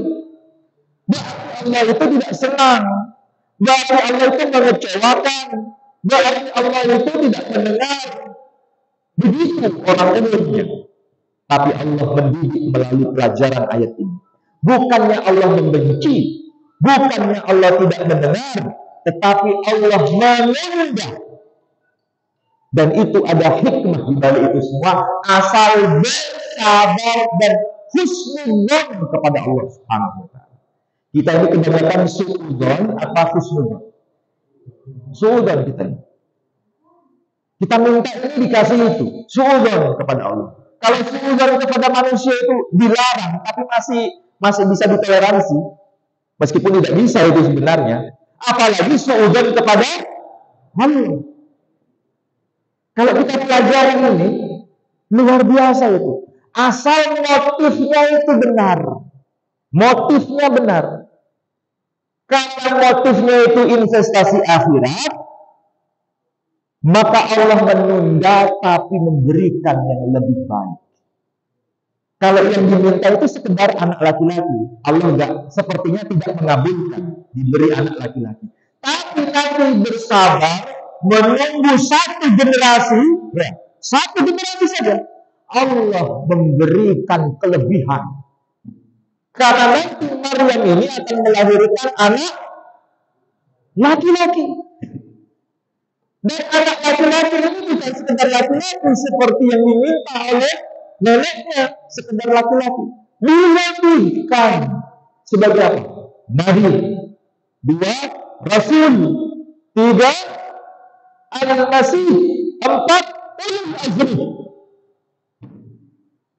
Speaker 1: Berarti Allah itu tidak senang. Berarti Allah itu mengecewakan. Berarti Allah itu tidak mendengar. Begitu orang umumnya. Tapi Allah mendidik melalui pelajaran ayat ini. Bukannya Allah membenci. Bukannya Allah tidak mendengar. Tetapi Allah menunda. Dan itu ada hikmah di balik itu semua, asal bersabar dan husnudzon kepada Allah Subhanahu wa taala. Kita ini kebanyakan suudzon apa husnudzon? Suudzon kita ini. Kita minta ini dikasih itu, suudzon kepada Allah. Kalau suudzon kepada manusia itu dilarang, tapi masih bisa ditoleransi. Meskipun tidak bisa itu sebenarnya. Apalagi suudzon kepada Allah. Kalau kita pelajari ini, luar biasa itu. Asal motifnya itu benar. Motifnya benar. Kalau motifnya itu investasi akhirat, maka Allah menunda tapi memberikan yang lebih baik. Kalau yang diminta itu sekedar anak laki-laki, Allah sepertinya tidak mengabulkan diberi anak laki-laki. Tapi nanti bersabar menunggu satu generasi saja, Allah memberikan kelebihan. Karena nanti Maryam ini akan melahirkan anak laki-laki. Dan anak laki-laki ini bukan sekedar laki-laki seperti yang diminta oleh neneknya, sekedar laki-laki. Dilebihkan sebagai apa? Nabi, 2 Rasul, 3 Al-Masih, 4 ulul azmi.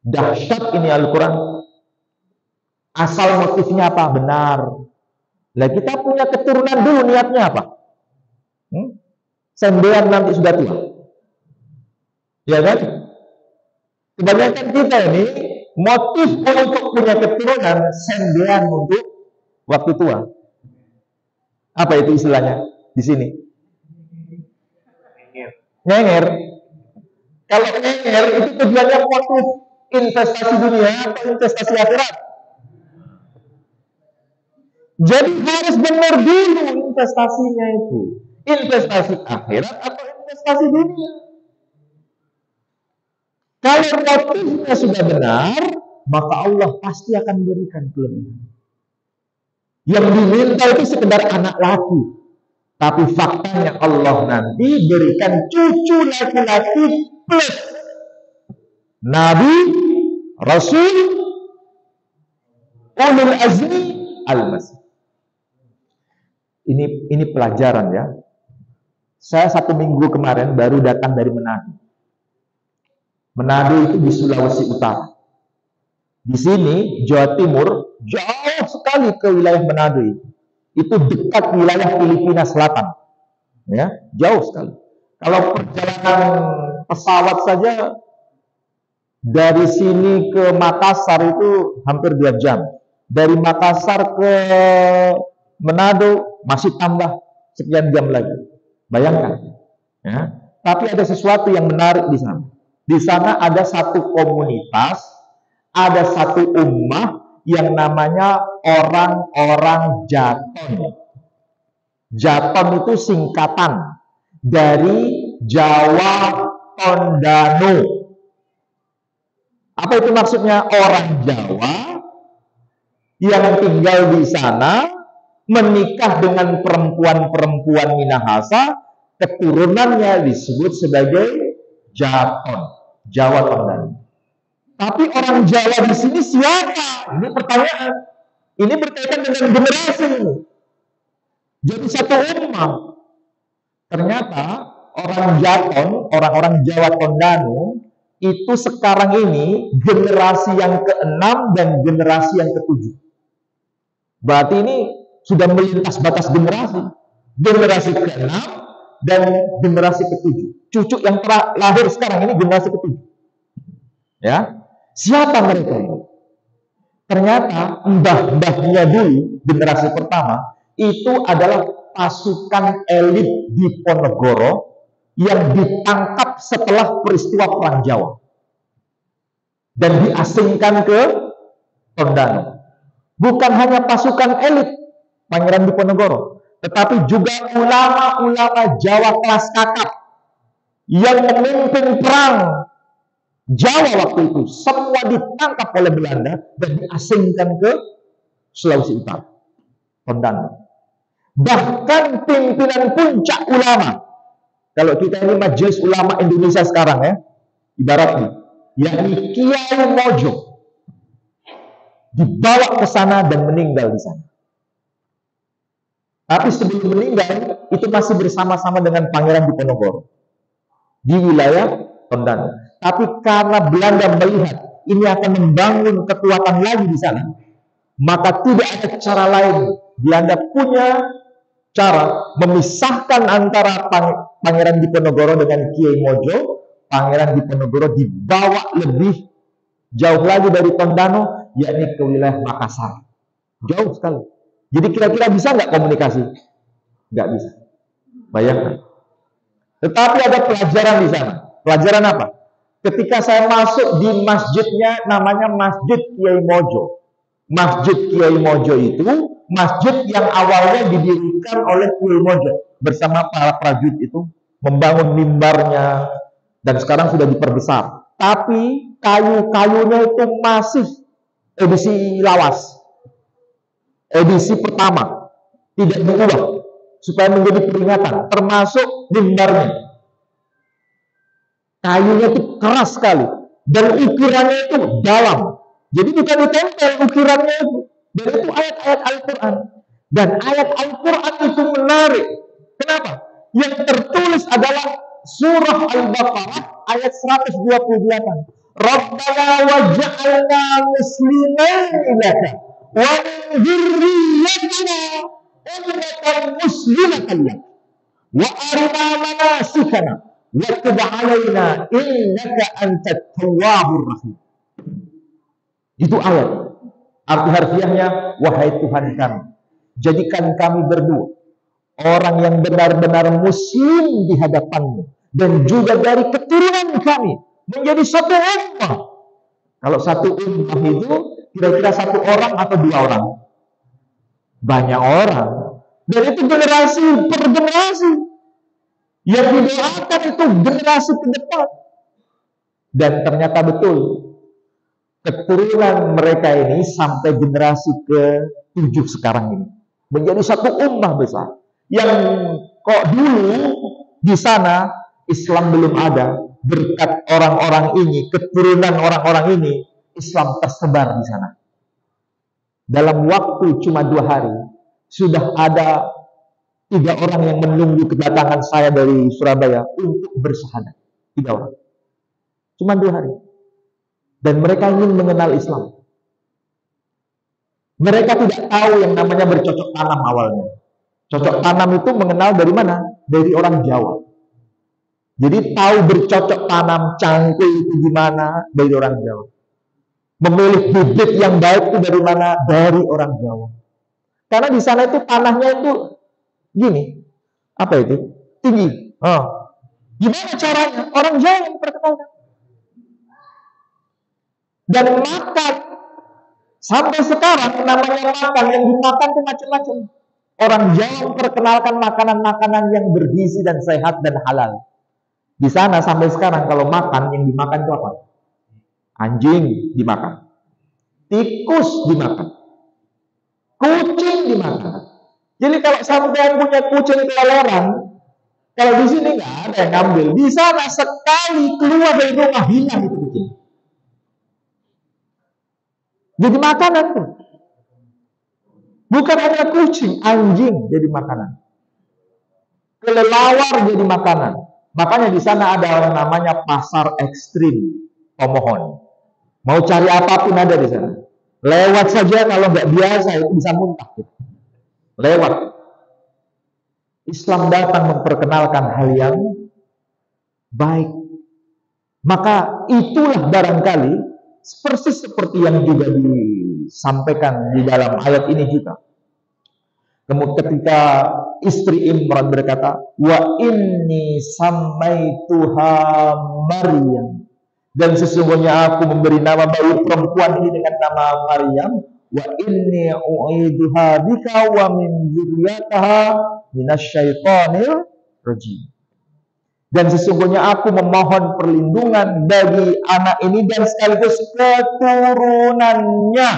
Speaker 1: Dahsyat ini Al-Quran. Asal motifnya apa? Benar. Lah kita punya keturunan dulu, niatnya apa? Sembean nanti sudah tua. Ya kan? Kebanyakan kita ini motif untuk punya keturunan sembean untuk waktu tua. Apa itu istilahnya di sini? Nyenger. Kalau nyenger itu tujuannya motif investasi dunia atau investasi akhirat. Jadi harus benar dulu investasinya itu. Investasi akhirat atau investasi dunia. Kalau motifnya sudah benar, maka Allah pasti akan berikan kelebihan. Yang diminta itu sekedar anak laki. Tapi faktanya Allah nanti berikan cucu laki-laki plus Nabi, Rasul, ulul azmi, al-masih. Ini pelajaran ya. Saya 1 minggu kemarin baru datang dari Manado. Manado itu di Sulawesi Utara. Di sini Jawa Timur jauh sekali ke wilayah Manado itu. Itu dekat wilayah Filipina Selatan, ya, jauh sekali. Kalau perjalanan pesawat saja dari sini ke Makassar itu hampir 2 jam. Dari Makassar ke Manado masih tambah sekian jam lagi. Bayangkan, ya. Tapi ada sesuatu yang menarik di sana. Di sana ada satu komunitas, ada satu ummah yang namanya orang-orang Jaton. Jaton itu singkatan dari Jawa Tondano. Apa itu maksudnya? Orang Jawa yang tinggal di sana menikah dengan perempuan-perempuan Minahasa, keturunannya disebut sebagai Jaton, Jawa Tondano. Tapi orang Jawa di sini siapa? Ini pertanyaan. Ini berkaitan dengan generasi ini. Jadi satu ummah. Ternyata orang Jaton, orang-orang Jawa Tondano itu sekarang ini generasi yang ke-6 dan generasi yang ke-7. Berarti ini sudah melintas batas generasi. Generasi ke-6 dan generasi ke-7. Cucu yang lahir sekarang ini generasi ke-7. Ya. Siapa mereka ini? Ternyata mbah-mbahnya dulu, generasi pertama, itu adalah pasukan elit di Ponorogo yang ditangkap setelah peristiwa Perang Jawa dan diasingkan ke Tondano. Bukan hanya pasukan elit Pangeran Diponegoro, tetapi juga ulama-ulama Jawa kelas kakap yang memimpin perang Jawa waktu itu. Semua ditangkap oleh Belanda dan diasingkan ke Sulawesi Utara, Tondano. Bahkan pimpinan puncak ulama, kalau kita ini Majelis Ulama Indonesia sekarang ya, ibaratnya, yakni Kiai Mojo, dibawa ke sana dan meninggal di sana. Tapi sebelum meninggal, itu masih bersama-sama dengan Pangeran Diponegoro di wilayah Tondano. Tapi karena Belanda melihat ini akan membangun kekuatan lagi di sana, maka tidak ada cara lain. Belanda punya cara memisahkan antara Pangeran Diponegoro dengan Kiai Mojo. Pangeran Diponegoro dibawa lebih jauh lagi dari Tondano, yakni ke wilayah Makassar. Jauh sekali. Jadi kira-kira bisa nggak komunikasi? Nggak bisa. Bayangkan. Tetapi ada pelajaran di sana. Pelajaran apa? Ketika saya masuk di masjidnya, namanya Masjid Kiai Mojo. Masjid Kiai Mojo itu masjid yang awalnya didirikan oleh Kiai Mojo bersama para prajurit itu, membangun mimbarnya dan sekarang sudah diperbesar. Tapi kayu-kayunya itu masih edisi lawas, edisi pertama, tidak diubah supaya menjadi peringatan, termasuk mimbarnya. Kayunya itu keras sekali dan ukirannya itu dalam. Jadi bukan ditempel ukirannya itu. Dan itu ayat-ayat Al-Quran. Dan ayat Al-Quran itu menarik. Kenapa? Yang tertulis adalah surah Al-Baqarah ayat 128. Rabbana waj'alna muslimaini laka wa min dzurriyyatina ummatan muslimatan lak wa arina manasikana wa tub 'alaina innaka antat tawwabur rahim. Itu ayat. Arti harfiahnya, wahai Tuhan kami, jadikan kami berdua orang yang benar-benar muslim di hadapan-Mu, dan juga dari keturunan kami menjadi satu ummah. Kalau satu ummah itu kira-kira satu orang atau dua orang? Banyak orang. Dan itu generasi per generasi. Yang didoakan itu generasi ke depan. Dan ternyata betul, keturunan mereka ini sampai generasi ke-7 sekarang ini menjadi satu ummah besar. Yang kok dulu di sana Islam belum ada, berkat orang-orang ini, keturunan orang-orang ini, Islam tersebar di sana. Dalam waktu cuma 2 hari sudah ada 3 orang yang menunggu kedatangan saya dari Surabaya untuk bersyahadat. 3 orang. Cuma 2 hari. Dan mereka ingin mengenal Islam. Mereka tidak tahu yang namanya bercocok tanam awalnya. Cocok tanam itu mengenal dari mana? Dari orang Jawa. Jadi tahu bercocok tanam cangkul itu gimana? Dari orang Jawa. Memilih bibit yang baik itu dari mana? Dari orang Jawa. Karena di sana itu tanahnya itu gini. Apa itu? Tinggi. Gimana caranya? Orang Jawa yang perkenalkan. Dan makan sampai sekarang namanya makan, yang dimakan itu macam-macam. Orang Jawa memperkenalkan makanan-makanan yang bergizi dan sehat dan halal. Di sana sampai sekarang kalau makan yang dimakan itu apa? Anjing dimakan, tikus dimakan, kucing dimakan. Jadi kalau sampai punya kucing keleleran, kalau di sini nggak ada yang ngambil. Di sana sekali keluar dari rumah hilang itu kucing. Jadi makanan tuh. Bukan hanya kucing, anjing jadi makanan. Kelelawar jadi makanan. Makanya di sana ada orang namanya pasar ekstrim Tomohon. Mau cari apapun ada di sana. Lewat saja kalau nggak biasa itu bisa muntah. Lewat. Islam datang memperkenalkan hal yang baik. Maka itulah barangkali persis seperti yang juga disampaikan di dalam ayat ini juga. Kemudian ketika istri Imran berkata, wa inni sammaituha Maryam, dan sesungguhnya aku memberi nama bayi perempuan ini dengan nama Maryam, wa inni u'iduha bika wa min dzurriyyataha minasyaitonir rajim. Dan sesungguhnya aku memohon perlindungan bagi anak ini dan sekaligus keturunannya.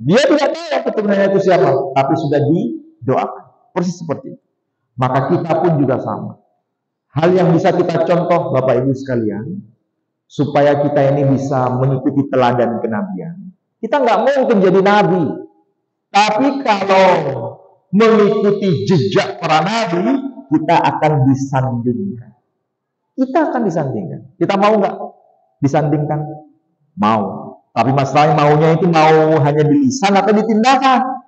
Speaker 1: Dia tidak tahu keturunannya itu siapa, tapi sudah didoakan. Persis seperti itu. Maka kita pun juga sama. Hal yang bisa kita contoh, Bapak Ibu sekalian, supaya kita ini bisa mengikuti teladan kenabian. Kita nggak mungkin jadi nabi, tapi kalau mengikuti jejak para nabi, kita akan disandingkan. Kita akan disandingkan. Kita mau nggak disandingkan? Mau. Tapi masalahnya maunya itu mau hanya di lisan atau di tindakan.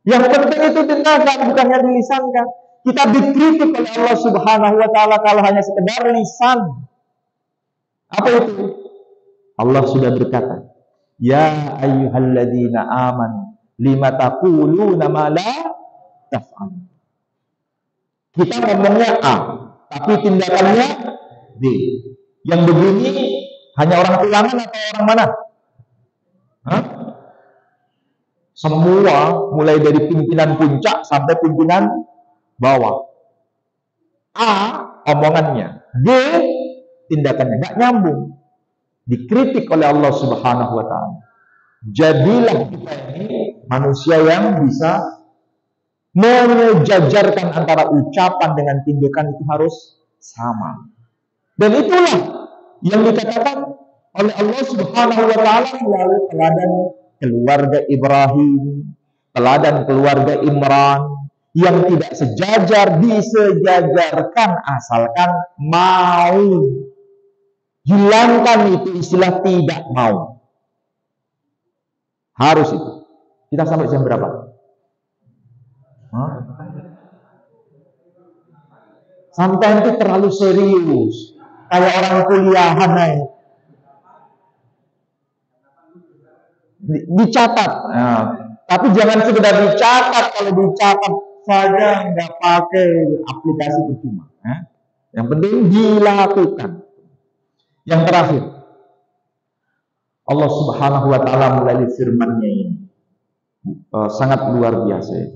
Speaker 1: Yang penting itu tindakan, bukannya di lisan kan. Kita dikritik oleh Allah Subhanahu wa Ta'ala kalau hanya sekedar lisan. Apa itu? Allah sudah berkata, ya ayyuhalladzina amanu lima taquluna ma la taf'alun. Kita ngomongnya A, tapi tindakannya B. Yang begini hanya orang ulangan atau orang mana? Hah? Semua, mulai dari pimpinan puncak sampai pimpinan bawah. A, omongannya. B, tindakannya. Nggak nyambung. Dikritik oleh Allah Subhanahu wa Ta'ala. Jadilah kita ini manusia yang bisa menyejajarkan antara ucapan dengan tindakan itu harus sama. Dan itulah yang dikatakan oleh Allah Subhanahu wa Ta'ala melalui teladan keluarga Ibrahim, teladan keluarga Imran, yang tidak sejajar disejajarkan asalkan mau. Hilangkan itu istilah tidak mau. Harus itu. Kita sampai jam berapa? Santai itu terlalu serius, kayak orang kuliahan aja. Dicatat, nah, tapi jangan sekedar dicatat. Kalau dicatat saja nggak pakai aplikasi percuma. Yang penting dilakukan. Yang terakhir, Allah Subhanahu wa Ta'ala melalui firman-Nya ini sangat luar biasa.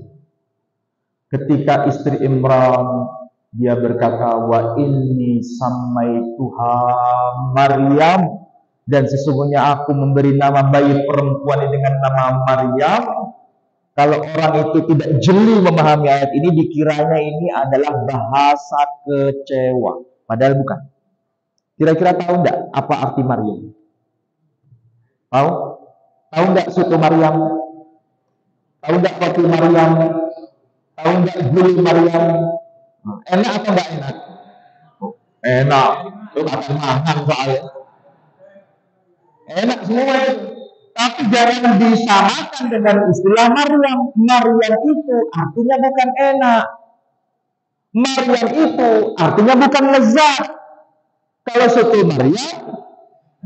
Speaker 1: Ketika istri Imran dia berkata, wa inni sammaituha Maryam, dan sesungguhnya aku memberi nama bayi perempuan ini dengan nama Maryam. Kalau orang itu tidak jeli memahami ayat ini, dikiranya ini adalah bahasa kecewa, padahal bukan. Kira-kira tahu enggak apa arti Maryam? Tahu? Tahu enggak suku Maryam? Tahu enggak roti Maryam? Tahu enggak gulai Maryam? Enak atau enggak enak? Enak. Itu akan makan soalnya. Enak semua itu. Tapi jangan disamakan dengan istilah Maryam. Maryam itu artinya bukan enak. Maryam itu artinya bukan lezat. Kalau soto Maryam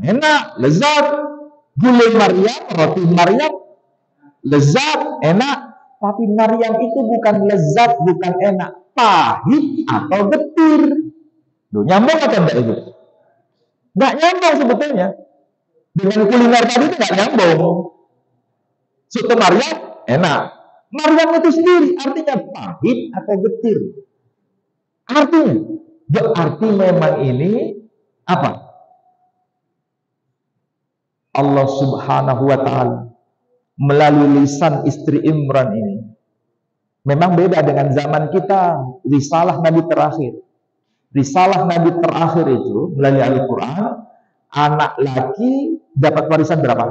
Speaker 1: enak, lezat. Gulai Maryam, roti Maryam lezat, enak. Tapi Maryam itu bukan lezat, bukan enak, pahit atau getir. Duh, nyambung atau enggak itu? Enggak nyambung sebetulnya. Dengan kuliner tadi itu enggak nyambung. Soto Maryam enak. Maryam itu sendiri artinya pahit atau getir. Artinya, berarti memang ini apa? Allah Subhanahu wa Ta'ala melalui lisan istri Imran ini memang beda dengan zaman kita. Risalah Nabi terakhir. Risalah Nabi terakhir itu melalui Al-Quran, anak laki dapat warisan berapa?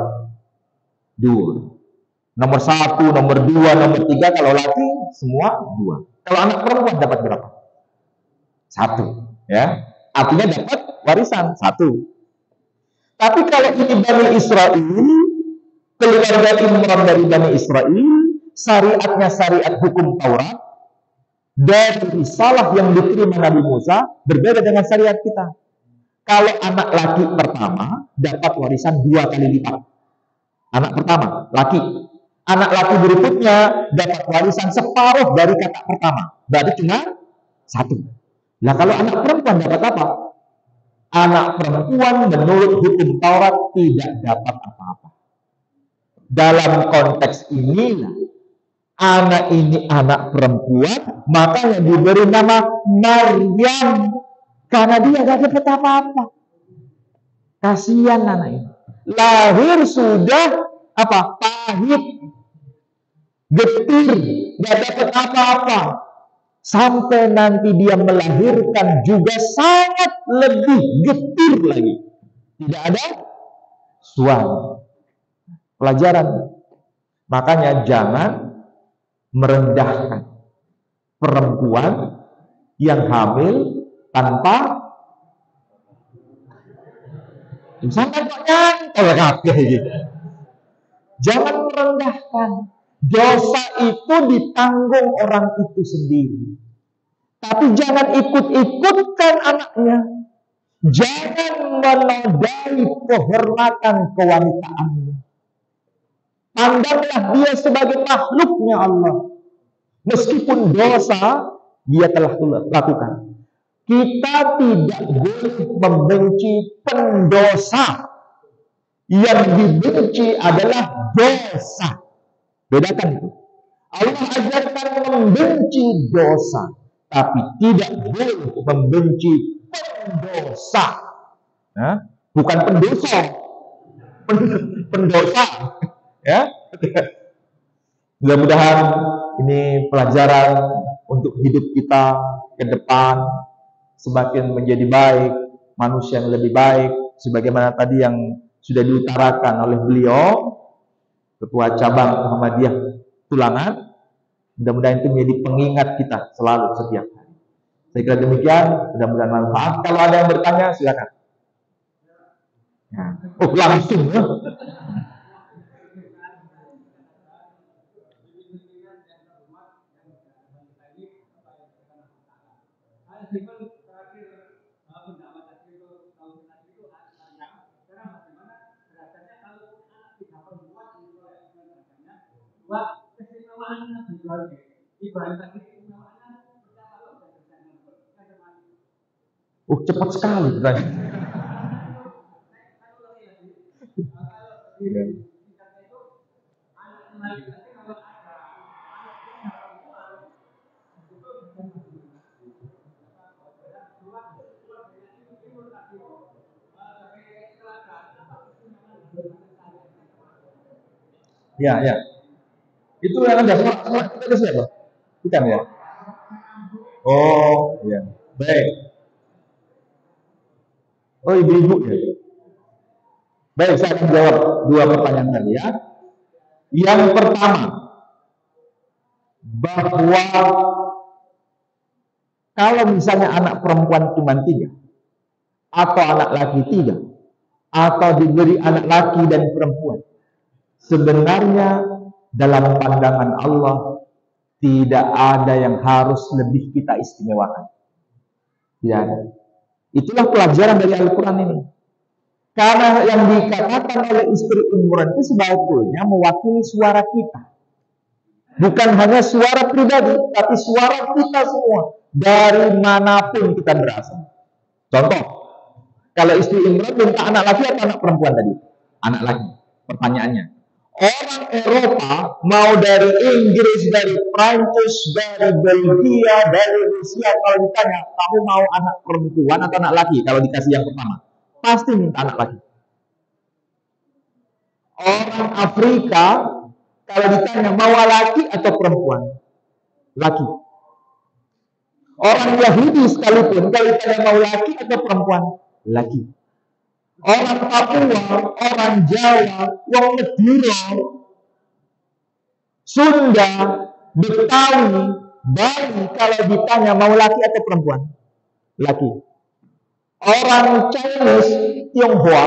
Speaker 1: 2. Nomor 1, nomor 2, nomor 3. Kalau laki semua 2. Kalau anak perempuan dapat berapa? 1. Ya, artinya dapat warisan 1. Tapi kalau ini Bani Israel, Keluarga Imran dari Bani Israel, syariatnya syariat hukum Taurat, dan risalah yang diterima Nabi Musa berbeda dengan syariat kita. Kalau anak laki pertama dapat warisan 2 kali lipat. Anak pertama, laki. Anak laki berikutnya dapat warisan separuh dari kakak pertama. Berarti cuma 1. Nah, kalau anak perempuan dapat apa? Anak perempuan menurut hukum Taurat tidak dapat apa-apa. Dalam konteks inilah anak ini anak perempuan, makanya diberi nama Maryam, karena dia gak dapat apa-apa. Kasihan anak ini. Lahir sudah apa? Pahit, getir, gak dapat apa-apa. Sampai nanti dia melahirkan juga sangat lebih getir lagi. Tidak ada suami. Pelajaran. Makanya jangan merendahkan perempuan yang hamil tanpa sampai kok nyantol kabeh gitu. Jangan merendahkan. Dosa itu ditanggung orang itu sendiri. Tapi jangan ikut-ikutkan anaknya. Jangan menodai kehormatan kewanitaannya. Pandanglah dia sebagai makhluknya Allah. Meskipun dosa dia telah lakukan. Kita tidak boleh membenci pendosa. Yang dibenci adalah dosa. Bedakan itu. Allah ajarkan membenci dosa, tapi tidak boleh membenci pendosa. Nah, bukan pendosa, pendosa. Ya, mudah-mudahan ini pelajaran untuk hidup kita ke depan, semakin menjadi baik, manusia yang lebih baik, sebagaimana tadi yang sudah diutarakan oleh beliau, Ketua Cabang Muhammadiyah Tulangan. Mudah-mudahan itu menjadi pengingat kita selalu setiap hari. Saya kira demikian, mudah-mudahan manfaat. Kalau ada yang bertanya, silakan. Oh, langsung ya. Cepat sekali berarti. Ya, ya. Itu yang ada sholat kita ada siapa? Bukan ya? Oh, ya. Baik. Oh, ibu-ibu ya. Baik, saya akan jawab 2 pertanyaan tadi ya. Yang pertama, bahwa kalau misalnya anak perempuan cuma 3, atau anak laki 3, atau diberi anak laki dan perempuan, sebenarnya dalam pandangan Allah tidak ada yang harus lebih kita istimewakan. Tidak ada. Itulah pelajaran dari Al-Quran ini. Karena yang dikatakan oleh istri Imran itu sebetulnya mewakili suara kita. Bukan hanya suara pribadi, tapi suara kita semua. Dari manapun kita berasal. Contoh, kalau istri Imran minta anak laki atau anak perempuan tadi? Anak laki. Pertanyaannya. Orang Eropa, mau dari Inggris, dari Prancis, dari Belgia, dari Rusia, kalau ditanya, kamu mau anak perempuan atau anak laki? Kalau dikasih yang pertama, pasti minta anak laki. Orang Afrika, kalau ditanya mau laki atau perempuan? Laki. Orang Yahudi sekalipun, kalau ditanya mau laki atau perempuan? Laki. Orang Papua, orang Jawa, orang Madura, Sunda, Betawi, Bali, kalau ditanya mau laki atau perempuan? Laki. Orang Chinese, Tionghoa,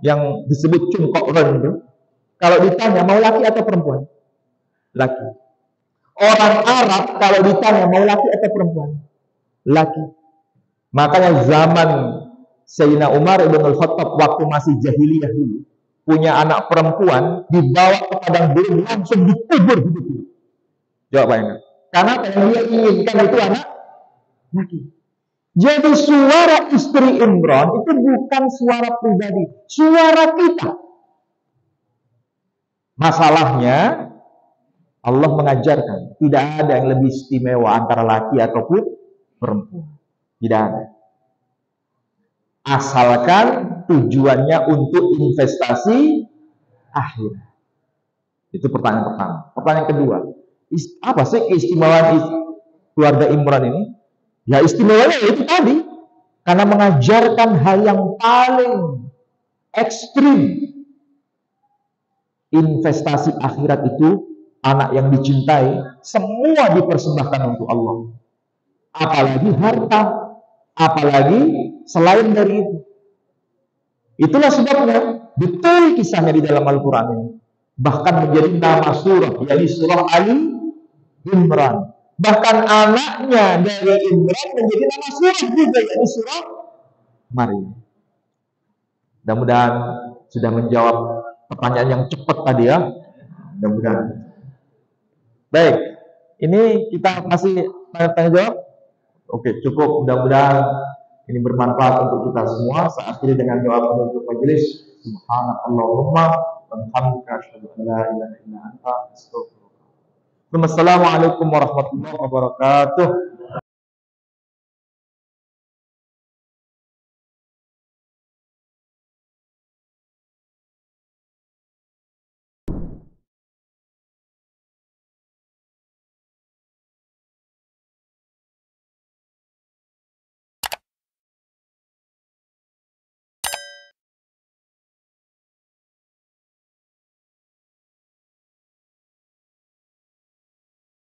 Speaker 1: yang disebut Chungkok Ren itu, kalau ditanya mau laki atau perempuan? Laki. Orang Arab kalau ditanya mau laki atau perempuan? Laki. Makanya zaman Sayyidina Umar ibn al-Khattab waktu masih jahiliyah dulu, punya anak perempuan, dibawa ke padang gurun, langsung dikubur gitu. Jawabannya. Karena yang dia inginkan itu anak laki. Jadi suara istri Imran itu bukan suara pribadi, suara kita. Masalahnya Allah mengajarkan tidak ada yang lebih istimewa antara laki ataupun perempuan. Tidak ada. Asalkan tujuannya untuk investasi akhirat. Itu pertanyaan pertama. Pertanyaan kedua, apa sih keistimewaan keluarga Imran ini? Ya istimewanya itu tadi, karena mengajarkan hal yang paling ekstrim. Investasi akhirat itu anak yang dicintai, semua dipersembahkan untuk Allah. Apalagi harta, apalagi selain dari itu. Itulah sebabnya betul kisahnya di dalam Al-Quran ini. Bahkan menjadi nama surah, yaitu surah Ali Imran. Bahkan anaknya dari Imran menjadi nama surah juga, yaitu surah Maryam. Mudah-mudahan sudah menjawab pertanyaan yang cepat tadi ya. Mudah-mudahan. Baik, ini kita masih tanya jawab. Oke, cukup. Mudah-mudahan ini bermanfaat untuk kita semua. Saya akhiri dengan doa penutup majelis. Subhanakallahumma wa bihamdika asyhadu an la ilaha illa anta astaghfiruka. Wassalamualaikum warahmatullahi wabarakatuh.